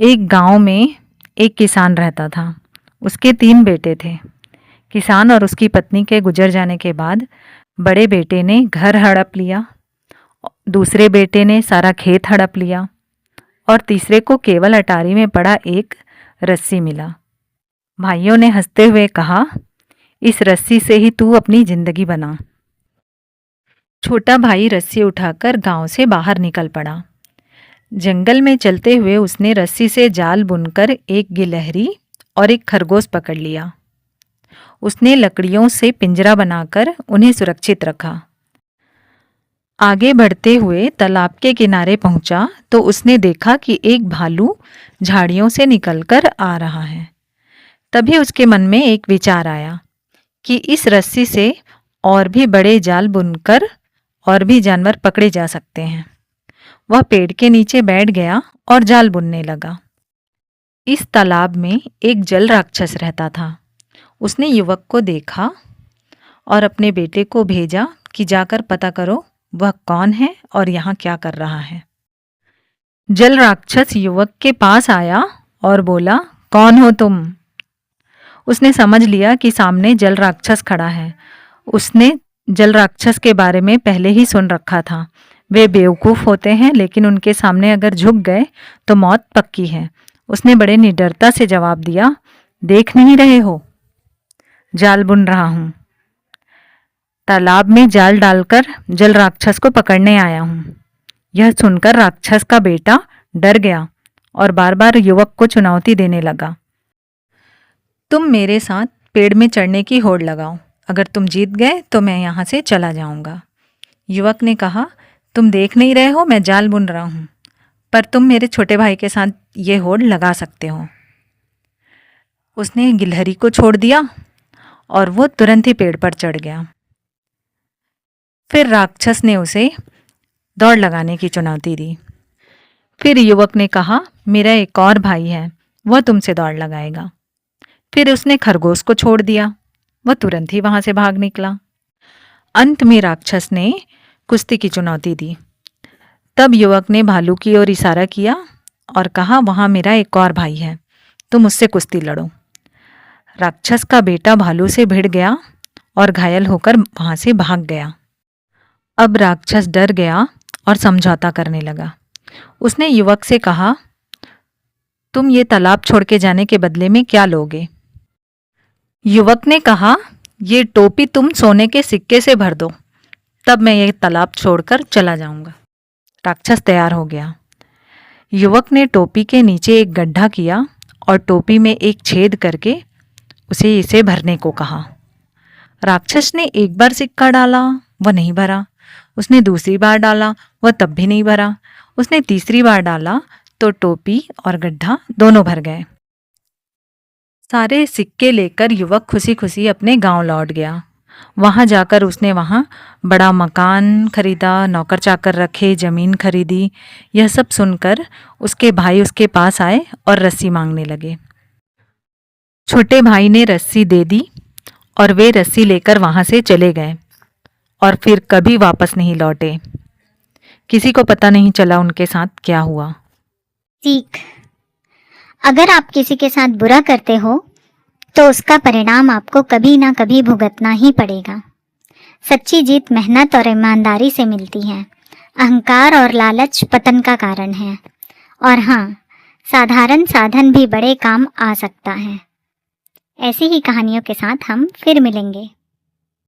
एक गांव में एक किसान रहता था। उसके 3 बेटे थे। किसान और उसकी पत्नी के गुजर जाने के बाद बड़े बेटे ने घर हड़प लिया, दूसरे बेटे ने सारा खेत हड़प लिया और तीसरे को केवल अटारी में पड़ा एक रस्सी मिला। भाइयों ने हंसते हुए कहा, इस रस्सी से ही तू अपनी जिंदगी बना। छोटा भाई रस्सी उठाकर गांव से बाहर निकल पड़ा। जंगल में चलते हुए उसने रस्सी से जाल बुनकर एक गिलहरी और एक खरगोश पकड़ लिया। उसने लकड़ियों से पिंजरा बनाकर उन्हें सुरक्षित रखा। आगे बढ़ते हुए तालाब के किनारे पहुंचा तो उसने देखा कि एक भालू झाड़ियों से निकलकर आ रहा है। तभी उसके मन में एक विचार आया कि इस रस्सी से और भी बड़े जाल बुनकर और भी जानवर पकड़े जा सकते हैं। वह पेड़ के नीचे बैठ गया और जाल बुनने लगा। इस तालाब में एक जल राक्षस रहता था। उसने युवक को देखा और अपने बेटे को भेजा कि जाकर पता करो वह कौन है और यहाँ क्या कर रहा है। जल राक्षस युवक के पास आया और बोला, कौन हो तुम? उसने समझ लिया कि सामने जल राक्षस खड़ा है। उसने जल राक्षस के बारे में पहले ही सुन रखा था। वे बेवकूफ़ होते हैं, लेकिन उनके सामने अगर झुक गए तो मौत पक्की है। उसने बड़े निडरता से जवाब दिया, देख नहीं रहे हो, जाल बुन रहा हूँ। तालाब में जाल डालकर जल राक्षस को पकड़ने आया हूँ। यह सुनकर राक्षस का बेटा डर गया और बार बार युवक को चुनौती देने लगा। तुम मेरे साथ पेड़ में चढ़ने की होड़ लगाओ। अगर तुम जीत गए तो मैं यहाँ से चला जाऊँगा। युवक ने कहा, तुम देख नहीं रहे हो, मैं जाल बुन रहा हूँ, पर तुम मेरे छोटे भाई के साथ ये होड़ लगा सकते हो। उसने गिलहरी को छोड़ दिया और वो तुरंत ही पेड़ पर चढ़ गया। फिर राक्षस ने उसे दौड़ लगाने की चुनौती दी। फिर युवक ने कहा, मेरा एक और भाई है, वह तुमसे दौड़ लगाएगा। फिर उसने खरगोश को छोड़ दिया, वह तुरंत ही वहां से भाग निकला। अंत में राक्षस ने कुश्ती की चुनौती दी। तब युवक ने भालू की ओर इशारा किया और कहा, वहां मेरा एक और भाई है, तुम उससे कुश्ती लड़ो। राक्षस का बेटा भालू से भिड़ गया और घायल होकर वहां से भाग गया। अब राक्षस डर गया और समझौता करने लगा। उसने युवक से कहा, तुम ये तालाब छोड़ के जाने के बदले में क्या लोगे? युवक ने कहा, ये टोपी तुम सोने के सिक्के से भर दो, तब मैं ये तालाब छोड़कर चला जाऊंगा। राक्षस तैयार हो गया। युवक ने टोपी के नीचे एक गड्ढा किया और टोपी में एक छेद करके उसे इसे भरने को कहा। राक्षस ने एक बार सिक्का डाला, वह नहीं भरा। उसने दूसरी बार डाला, वह तब भी नहीं भरा। उसने तीसरी बार डाला तो टोपी और गड्ढा दोनों भर गए। सारे सिक्के लेकर युवक खुशी खुशी अपने गांव लौट गया। वहां जाकर उसने वहां बड़ा मकान खरीदा, नौकर चाकर रखे, जमीन खरीदी। यह सब सुनकर उसके भाई उसके पास आए और रस्सी मांगने लगे। छोटे भाई ने रस्सी दे दी और वे रस्सी लेकर वहां से चले गए और फिर कभी वापस नहीं लौटे। किसी को पता नहीं चला उनके साथ क्या हुआ। सीख: अगर आप किसी के साथ बुरा करते हो तो उसका परिणाम आपको कभी ना कभी भुगतना ही पड़ेगा। सच्ची जीत मेहनत और ईमानदारी से मिलती है। अहंकार और लालच पतन का कारण है। और हाँ, साधारण साधन भी बड़े काम आ सकता है। ऐसी ही कहानियों के साथ हम फिर मिलेंगे।